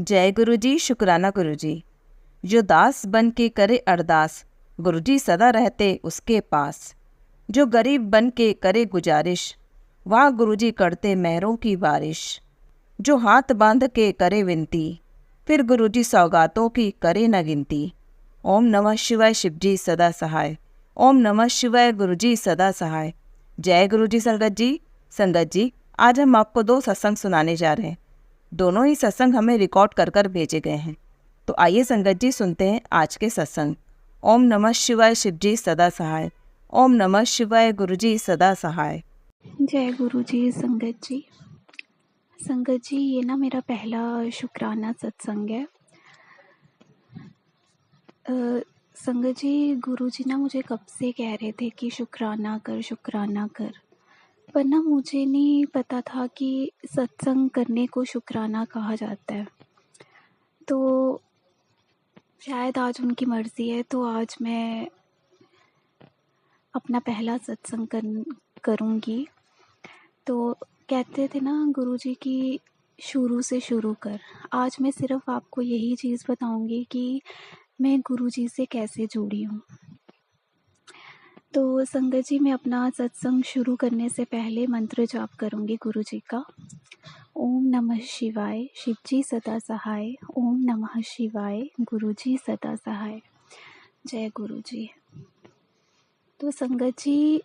जय गुरु जी, शुक्राना गुरु जी। जो दास बन के करे अरदास, गुरु जी सदा रहते उसके पास। जो गरीब बन के करे गुजारिश, वाह गुरु जी करते मेहरों की बारिश। जो हाथ बांध के करे विनती, फिर गुरु जी सौगातों की करे न गिनती। ओम नमः शिवाय शिव जी सदा सहाय। ओम नमः शिवाय गुरु जी सदा सहाय। जय गुरु जी संगत जी। संगत जी, आज हम आपको 2 सत्संग सुनाने जा रहे हैं। दोनों ही सत्संग हमें रिकॉर्ड कर कर भेजे गए हैं। तो आइए संगत जी सुनते हैं आज के सत्संग। ओम नमः शिवाय शिव जी सदा सहाय। ओम नमः शिवाय गुरु जी सदा सहाय। जय गुरु जी। संगत जी, ये ना मेरा पहला शुक्राना सत्संग है। संगत जी, गुरु जी ना मुझे कब से कह रहे थे कि शुक्राना कर, पर ना मुझे नहीं पता था कि सत्संग करने को शुक्राना कहा जाता है। तो शायद आज उनकी मर्जी है, तो आज मैं अपना पहला सत्संग करूँगी। तो कहते थे ना गुरु जी की शुरू से शुरू कर। आज मैं सिर्फ आपको यही चीज़ बताऊंगी कि मैं गुरु जी से कैसे जुड़ी हूँ। तो संगत जी, मैं अपना सत्संग शुरू करने से पहले मंत्र जाप करूँगी गुरु जी का। ओम नमः शिवाय, शिव जी सदा सहाय। ओम नमः शिवाय, गुरु जी सदा सहाय। जय गुरु जी। तो संगत जी,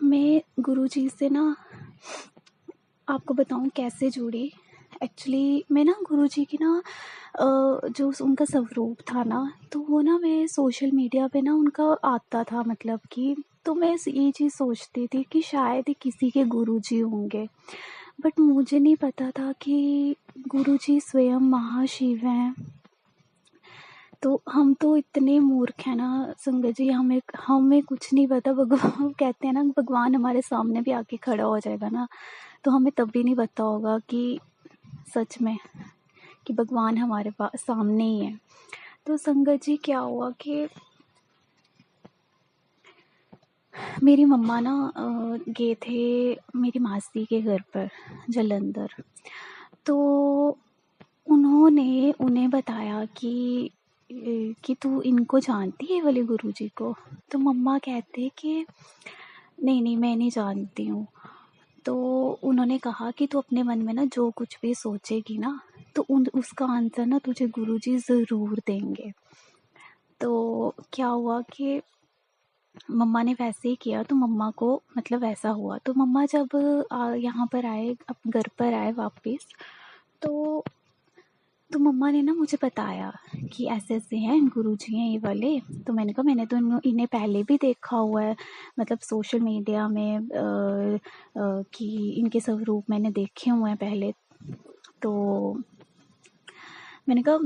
मैं गुरु जी से ना आपको बताऊं कैसे जुड़ी। एक्चुअली मैं ना गुरु जी की ना जो उनका स्वरूप था ना, तो वो ना मैं सोशल मीडिया पे ना उनका आता था, मतलब कि तो मैं ये चीज़ सोचती थी कि शायद ही किसी के गुरु जी होंगे, बट मुझे नहीं पता था कि गुरु जी स्वयं महाशिव हैं। तो हम तो इतने मूर्ख हैं ना संगत जी, हमें कुछ नहीं पता। भगवान कहते हैं ना, भगवान हमारे सामने भी आके खड़ा हो जाएगा ना, तो हमें तब भी नहीं पता होगा कि सच में कि भगवान हमारे पास सामने ही है। तो संगत जी, क्या हुआ कि मेरी मम्मा ना गए थे मेरी मासी के घर पर जलंधर। तो उन्होंने उन्हें बताया कि तू इनको जानती है वाले गुरुजी को। तो मम्मा कहते कि नहीं मैं नहीं जानती हूँ। तो उन्होंने कहा कि तू अपने मन में ना जो कुछ भी सोचेगी ना, तो उसका आंसर ना तुझे गुरुजी ज़रूर देंगे। तो क्या हुआ कि मम्मा ने वैसे ही किया, तो मम्मा को मतलब वैसा हुआ। तो मम्मा जब यहाँ पर आए, अब घर पर आए वापस, तो मम्मा ने ना मुझे बताया कि ऐसे हैं गुरुजी हैं ये वाले। तो मैंने कहा मैंने तो इन्हें पहले भी देखा हुआ है, मतलब सोशल मीडिया में कि इनके स्वरूप मैंने देखे हुए हैं पहले। तो मैंने कहा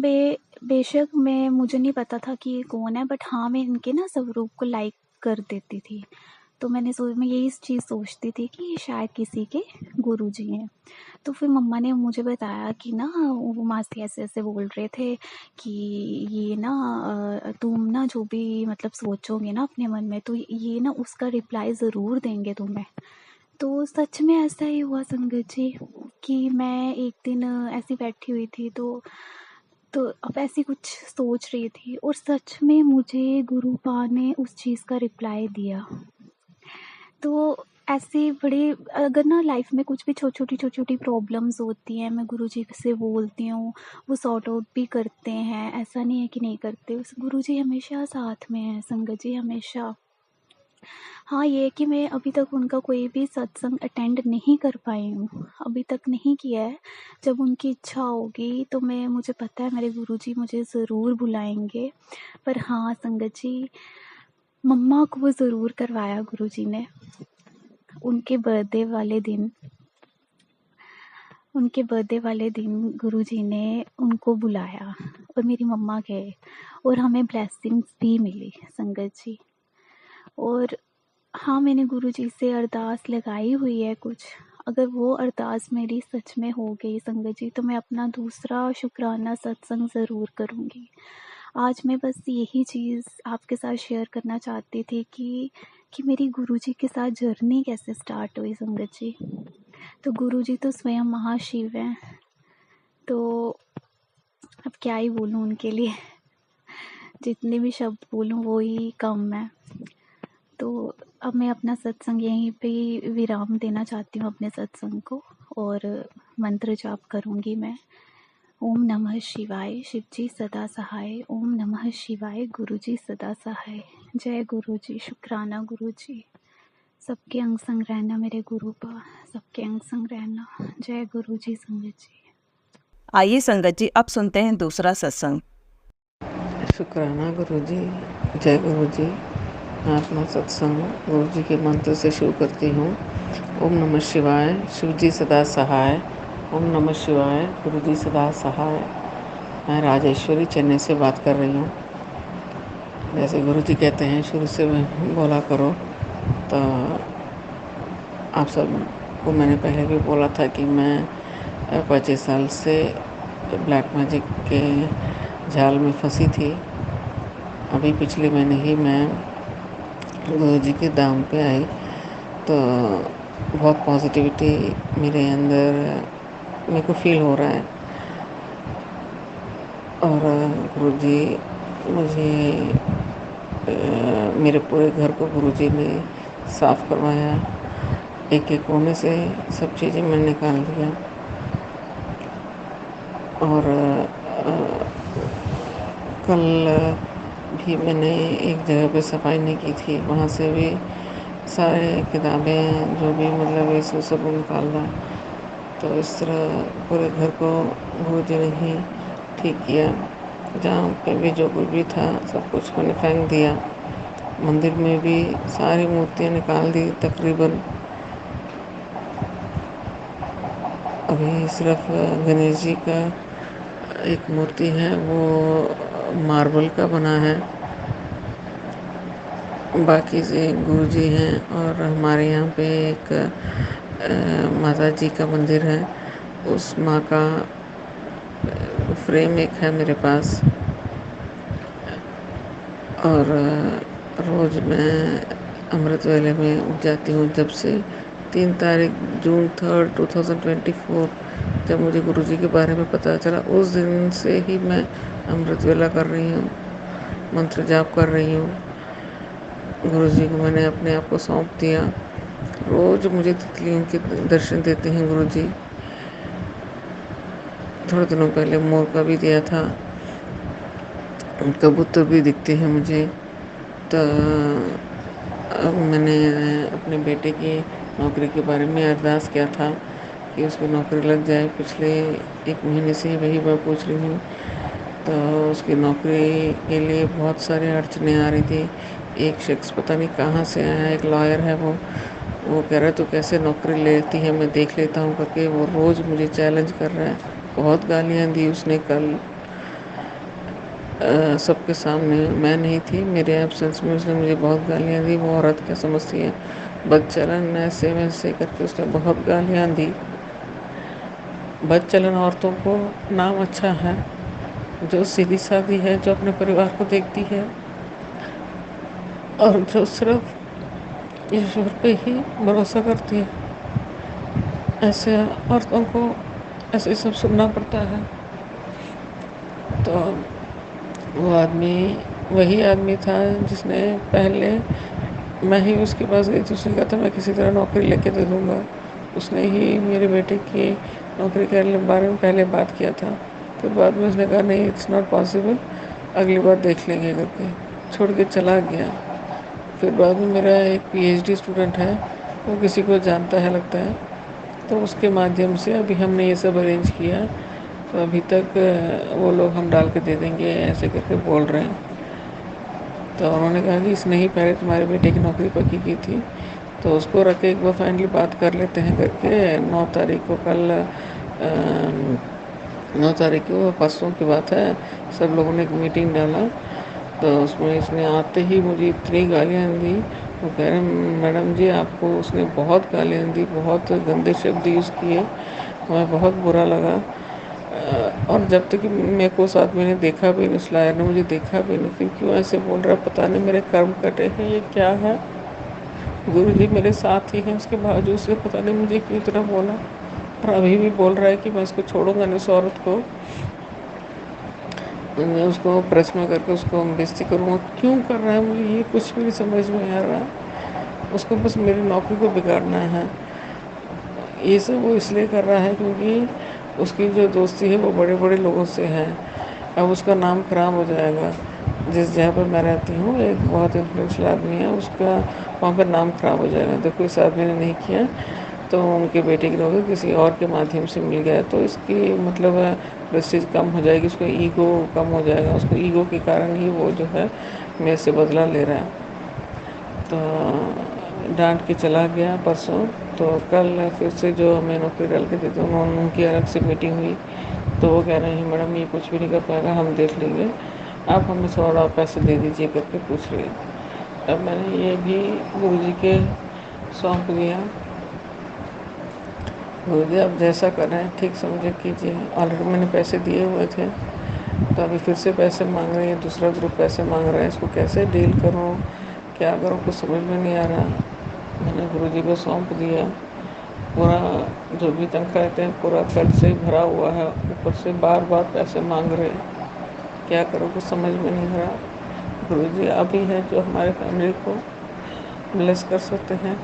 बेशक मुझे नहीं पता था कि ये कौन है, बट हाँ मैं इनके ना स्वरूप को लाइक कर देती थी। तो मैं यही चीज़ सोचती थी कि ये शायद किसी के गुरुजी हैं। तो फिर मम्मा ने मुझे बताया कि ना वो मासी ऐसे बोल रहे थे कि ये ना तुम ना जो भी मतलब सोचोगे ना अपने मन में, तो ये ना उसका रिप्लाई ज़रूर देंगे तुम्हें। तो सच में ऐसा ही हुआ संगत जी कि मैं एक दिन ऐसी बैठी हुई थी, तो अब ऐसी कुछ सोच रही थी, और सच में मुझे गुरुपा ने उस चीज़ का रिप्लाई दिया। तो ऐसे बड़े, अगर ना लाइफ में कुछ भी छोटी-छोटी प्रॉब्लम्स होती हैं, मैं गुरुजी से बोलती हूँ, वो सॉर्ट आउट भी करते हैं। ऐसा नहीं है कि नहीं करते, गुरुजी हमेशा साथ में हैं संगत जी, हमेशा। हाँ, ये है कि मैं अभी तक उनका कोई भी सत्संग अटेंड नहीं कर पाई हूँ, अभी तक नहीं किया है। जब उनकी इच्छा होगी तो मुझे पता है मेरे गुरुजी मुझे ज़रूर बुलाएंगे। पर हाँ संगत जी, मम्मा को वो ज़रूर करवाया गुरुजी ने। उनके बर्थडे वाले दिन गुरुजी ने उनको बुलाया और मेरी मम्मा गए, और हमें ब्लेसिंग्स भी मिली संगत जी। और हाँ, मैंने गुरुजी से अरदास लगाई हुई है कुछ। अगर वो अरदास मेरी सच में हो गई संगत जी, तो मैं अपना दूसरा शुक्राना सत्संग ज़रूर करूँगी। आज मैं बस यही चीज़ आपके साथ शेयर करना चाहती थी कि मेरी गुरुजी के साथ जर्नी कैसे स्टार्ट हुई संगत जी। तो गुरुजी तो स्वयं महाशिव हैं। तो क्या ही बोलूँ उनके लिए। जितने भी शब्द बोलूँ वो ही कम है। तो अब मैं अपना सत्संग यहीं पे ही विराम देना चाहती हूँ अपने सत्संग को, और मंत्र जाप करूँगी मैं। ओम नमः शिवाय, शिव जी सदा सहाय। ओम नमः शिवाय, गुरु जी सदा सहाय। जय गुरु जी, शुक्राना गुरु जी। सबके अंग संग रहना मेरे गुरु पा, सबके अंग संग रहना। जय गुरु जी, संगत जी। आइए संगत जी, अब सुनते हैं दूसरा सत्संग। शुक्राना गुरु जी। जय गुरु जी। मैं अपना सत्संग गुरु जी के मंत्र से शुरू करती हूँ। ओम नमः शिवाय, शिव जी सदा सहाय। ओम नमः शिवाय, गुरु जी सदा सहाय। मैं राजेश्वरी चेन्नई से बात कर रही हूँ। जैसे गुरु जी कहते हैं शुरू से बोला करो, तो आप सबको मैंने पहले भी बोला था कि मैं 25 साल से ब्लैक मैजिक के जाल में फंसी थी। अभी पिछले महीने ही मैं गुरु जी के धाम पे आई, तो बहुत पॉजिटिविटी मेरे अंदर मेरे को फील हो रहा है। और गुरु जी मुझे मेरे पूरे घर को गुरु जी ने साफ़ करवाया। एक एक कोने से सब चीज़ें मैं निकाल दिया। और कल भी मैंने एक जगह पे सफाई नहीं की थी, वहाँ से भी सारे किताबें जो भी मतलब इसमें सब निकालना। तो इस तरह पूरे घर को गुरु जी ने ही ठीक किया। जहाँ पे भी जो कुछ भी था सब कुछ मैंने फेंक दिया। मंदिर में भी सारी मूर्तियाँ निकाल दी तकरीबन। अभी सिर्फ गणेश जी का एक मूर्ति है, वो मार्बल का बना है। बाकी से गुरु जी हैं। और हमारे यहाँ पे एक माता जी का मंदिर है, उस माँ का फ्रेम एक है मेरे पास। और रोज़ मैं अमृत वेले में उठ जाती हूँ। जब से 3 तारीख जून 3, 2024 जब मुझे गुरु जी के बारे में पता चला, उस दिन से ही मैं अमृत वेला कर रही हूँ, मंत्र जाप कर रही हूँ। गुरु जी को मैंने अपने आप को सौंप दिया। रोज़ मुझे तितलियों के दर्शन देते हैं गुरु जी। थोड़े दिनों पहले मोर का भी दिया था, कबूतर भी दिखते हैं मुझे। तो अब मैंने अपने बेटे की नौकरी के बारे में अरदास किया था कि उसकी नौकरी लग जाए। पिछले 1 महीने से ही वही मैं पूछ रही हूँ। तो उसकी नौकरी के लिए बहुत सारे अड़चने आ रही थी। एक शख्स पता नहीं कहाँ से आया, एक लॉयर है, वो कह रहा है तो कैसे नौकरी लेती है, मैं देख लेता हूँ करके। वो रोज़ मुझे चैलेंज कर रहा है। बहुत गालियाँ दी उसने कल सबके सामने। मैं नहीं थी, मेरे एब्सेंस में उसने मुझे बहुत गालियाँ दी। वो औरत क्या समझती है, बदचलन ऐसे वैसे करके उसने बहुत गालियाँ दी। बदचलन औरतों को नाम अच्छा है, जो सीधी सादी है, जो अपने परिवार को देखती है और जो सिर्फ ईश्वर पे ही भरोसा करती है, ऐसे औरतों को ऐसे सब सुनना पड़ता है। तो वो आदमी वही आदमी था जिसने पहले, मैं ही उसके पास गई थी, उसने कहा था मैं किसी तरह नौकरी लेके दे दूँगा। उसने ही मेरे बेटे की नौकरी के बारे में पहले बात किया था। फिर बाद में उसने कहा नहीं, इट्स नॉट पॉसिबल, अगली बार देख लेंगे करके छोड़ के चला गया। फिर बाद में मेरा एक पीएचडी स्टूडेंट है, वो किसी को जानता है लगता है, तो उसके माध्यम से अभी हमने ये सब अरेंज किया। तो अभी तक वो लोग हम डाल के दे देंगे ऐसे करके बोल रहे हैं। तो उन्होंने कहा कि इसने ही पहले तुम्हारे बेटे की नौकरी पक्की की थी, तो उसको रख के एक बार फाइनली बात कर लेते हैं करके 9 तारीख को, कल 9 तारीख को परसों की बात है, सब लोगों ने एक मीटिंग डाला। तो उसमें इसने आते ही मुझे इतनी गालियाँ दी। वो कह रहे मैडम जी आपको उसने बहुत गालियाँ दी, बहुत गंदे शब्द यूज़ किए, हमें बहुत बुरा लगा। और जब तक मेरे को उस आदमी ने देखा भी नहीं, उस लायर ने मुझे देखा भी नहीं, फिर क्यों ऐसे बोल रहा है पता नहीं, मेरे कर्म कटे हैं, ये क्या है। गुरु जी मेरे साथ ही हैं, उसके बावजूद से पता नहीं मुझे क्यों इतना बोला। और अभी भी बोल रहा है कि मैं इसको छोड़ूंगा नहीं, उस औरत को। मैं उसको प्रेस में करके उसको बेइज्जती करूँगा, क्यों कर रहा है मुझे ये कुछ भी नहीं समझ में आ रहा। उसको बस मेरी नौकरी को बिगाड़ना है। ये सब वो इसलिए कर रहा है क्योंकि उसकी जो दोस्ती है वो बड़े बड़े लोगों से है। अब उसका नाम खराब हो जाएगा। जिस जगह पर मैं रहती हूँ एक बहुत इन्फ्लुएंशियल आदमी है, उसका वहाँ पर नाम खराब हो जाएगा। देखो इस आदमी ने नहीं किया तो उनके बेटे की नौकरी किसी और के माध्यम से मिल गया तो इसकी मतलब प्रेस्टीज कम हो जाएगी, उसका ईगो कम हो जाएगा। उसको ईगो के कारण ही वो जो है मेरे से बदला ले रहा है। तो डांट के चला गया परसों। तो कल फिर से जो हमें नौकरी डाल के देते उन्होंने उनकी अलग से मीटिंग हुई। तो वो कह रहे हैं मैडम ये कुछ भी नहीं कर पाएगा, हम देख लेंगे, आप हमें थोड़ा पैसे दे दीजिए करके पूछ रही है। अब मैंने ये भी गुरुजी के सौंप दिया। गुरुजी आप जैसा कर रहे हैं ठीक समझे कीजिए। ऑलरेडी मैंने पैसे दिए हुए थे तो अभी फिर से पैसे मांग रहे हैं, दूसरा ग्रुप पैसे मांग रहा है। इसको कैसे डील करूं, क्या करूं, कुछ समझ में नहीं आ रहा। मैंने गुरुजी को सौंप दिया। पूरा जो भी तनख्वाह रहते हैं पूरा कर्ज से भरा हुआ है, ऊपर से बार बार पैसे मांग रहे हैं। क्या करूं कुछ समझ में नहीं आ रहा। गुरुजी आप ही हैं जो हमारे फैमिली को ब्लेस कर सकते हैं।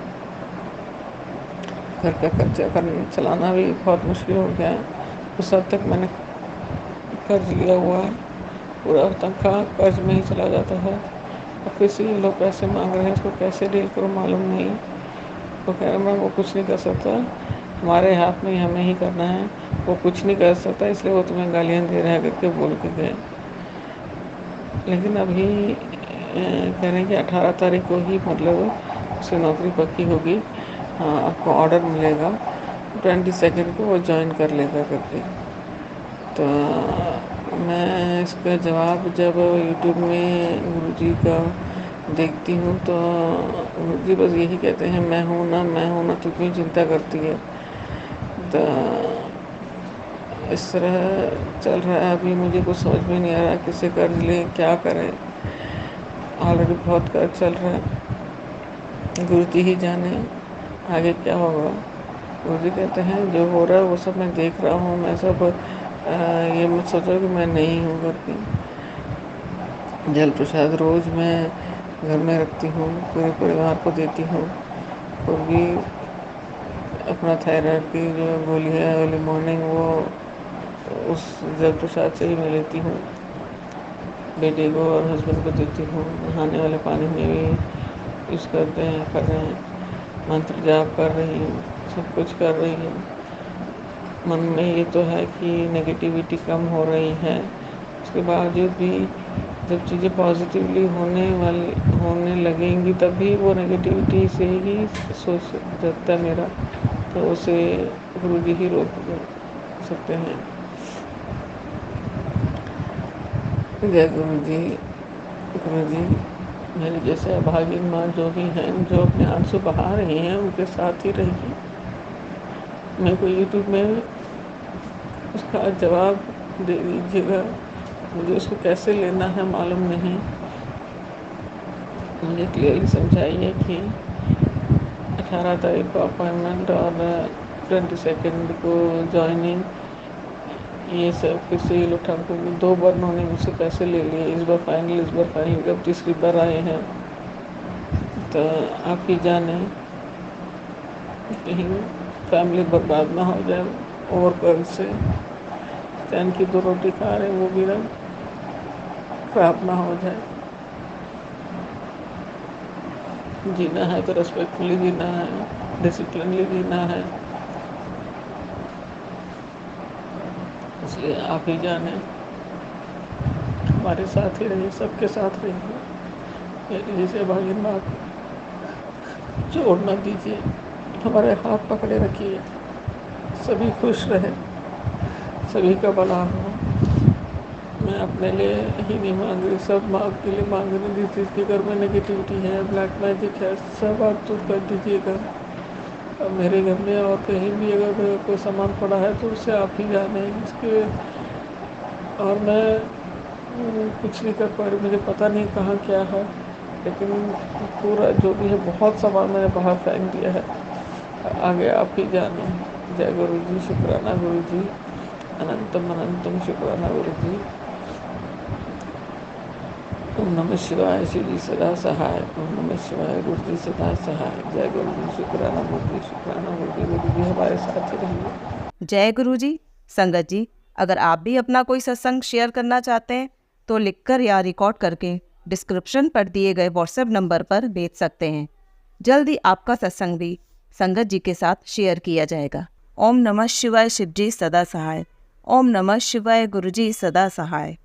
घर का खर्चा करना चलाना भी बहुत मुश्किल हो गया है। उस हद तक मैंने कर्ज लिया हुआ है, पूरा तनख्वाह कर्ज में ही चला जाता है। और फिर से ये लोग पैसे मांग रहे हैं, इसको कैसे डील करूँ मालूम नहीं। वो कह रहे मैं वो कुछ नहीं कर सकता, हमारे हाथ में ही हमें ही करना है, वो कुछ नहीं कर सकता इसलिए वो तुम्हें गालियाँ दे रहा है करके बोल के गए। लेकिन अभी कह रहे हैं कि 18 तारीख को ही मतलब उसकी नौकरी पक्की होगी। हाँ आपको ऑर्डर मिलेगा, 22 को वो ज्वाइन कर लेगा करके। तो मैं इसका जवाब जब यूट्यूब में गुरुजी का देखती हूँ तो गुरुजी बस यही कहते हैं मैं हूँ ना, मैं हूँ ना, तू क्यों चिंता करती है। तो इस तरह चल रहा है। अभी मुझे कुछ समझ में नहीं आ रहा किसे कर्ज लें, क्या करें। ऑलरेडी बहुत कर्ज चल रहा है, गुरुजी ही जाने आगे क्या होगा। गुरुजी कहते हैं जो हो रहा है वो सब मैं देख रहा हूँ, मैं सब ये मत सोचो कि मैं नहीं हूँ करके। जल प्रसाद रोज़ मैं घर में रखती हूँ, पूरे परिवार को देती हूँ। और भी अपना थायराइड की जो गोली है अर्ली मॉर्निंग वो उस जल प्रसाद से ही मैं लेती हूँ। बेटे को और हस्बैंड को देती हूँ। नहाने वाले पानी में भी यूज़ करते हैं, कर रहे हैं। मंत्र जाप कर रही हूँ, सब कुछ कर रही हूँ। मन में ये तो है कि नेगेटिविटी कम हो रही है, उसके बावजूद भी जब चीज़ें पॉजिटिवली होने लगेंगी तभी वो नेगेटिविटी से ही सोच जाता है मेरा, तो उसे गुरुजी ही रोक सकते हैं। जय गुरुजी। गुरुजी मेरे जैसे अभागिन माँ जो भी हैं जो अपने आंसू बहा रही हैं उनके साथ ही रहिए। मेरे को यूट्यूब में उसका जवाब दे दीजिएगा, मुझे उसको कैसे लेना है मालूम नहीं। मुझे क्लियरली समझाइए कि 18 तारीख को अपॉइंटमेंट और 22 को ज्वाइनिंग, ये सब फिर से ये लोग ठाकुर 2 बार उन्होंने मुझसे पैसे ले लिए। इस बार फाइनल अब तीसरी बार आए हैं। तो आप ही जाने कहीं फैमिली बर्बाद ना हो जाए और कर्ज से। चैन की 2 रोटी खा रहे वो भी ना खराब ना हो जाए। जीना है तो रेस्पेक्टफुली जीना है, डिसिप्लिनली जीना है। इसलिए आप ही जाने, हमारे साथ ही रहिए, सबके साथ रहिए। जिसे भागी माँ छोड़ ना दीजिए, हमारे हाथ पकड़े रखिए, सभी खुश रहे, सभी का भला हो। मैं अपने लिए ही नहीं मांग रही, सब माँ के लिए मांग रही। जिस चीज़ के घर में नेगेटिविटी है, ब्लैक मैजिक है, सब आप दूर कर दीजिएगा। अब मेरे घर में और कहीं भी अगर कोई सामान पड़ा है तो उसे आप ही जाने इसके। और मैं कुछ नहीं कर पा रही, मुझे पता नहीं कहाँ क्या है, लेकिन पूरा जो भी है बहुत सामान मैंने बाहर फेंक दिया है। आगे आप ही जाने। जय गुरु जी, शुक्राना गुरु जी, अनंतम अनंतम शुक्राना गुरु जी। ओम नमः शिवाय, शिव जी सदा सहाय। ओम नमः शिवाय, गुरु जी सदा सहाय। जय गुरु जी, शुक्राना गुरु जी, शुक्राना गुरु जी। गुरु जी हमारे साथ ही रहिए। जय गुरु जी। संगत जी, अगर आप भी अपना कोई सत्संग शेयर करना चाहते हैं तो लिखकर या रिकॉर्ड करके डिस्क्रिप्शन पर दिए गए व्हाट्सएप नंबर पर भेज सकते हैं। जल्द ही आपका सत्संग भी संगत जी के साथ शेयर किया जाएगा। ओम नमः शिवाय, शिव जी सदा सहाय। ओम नमः शिवाय, गुरु जी सदा सहाय।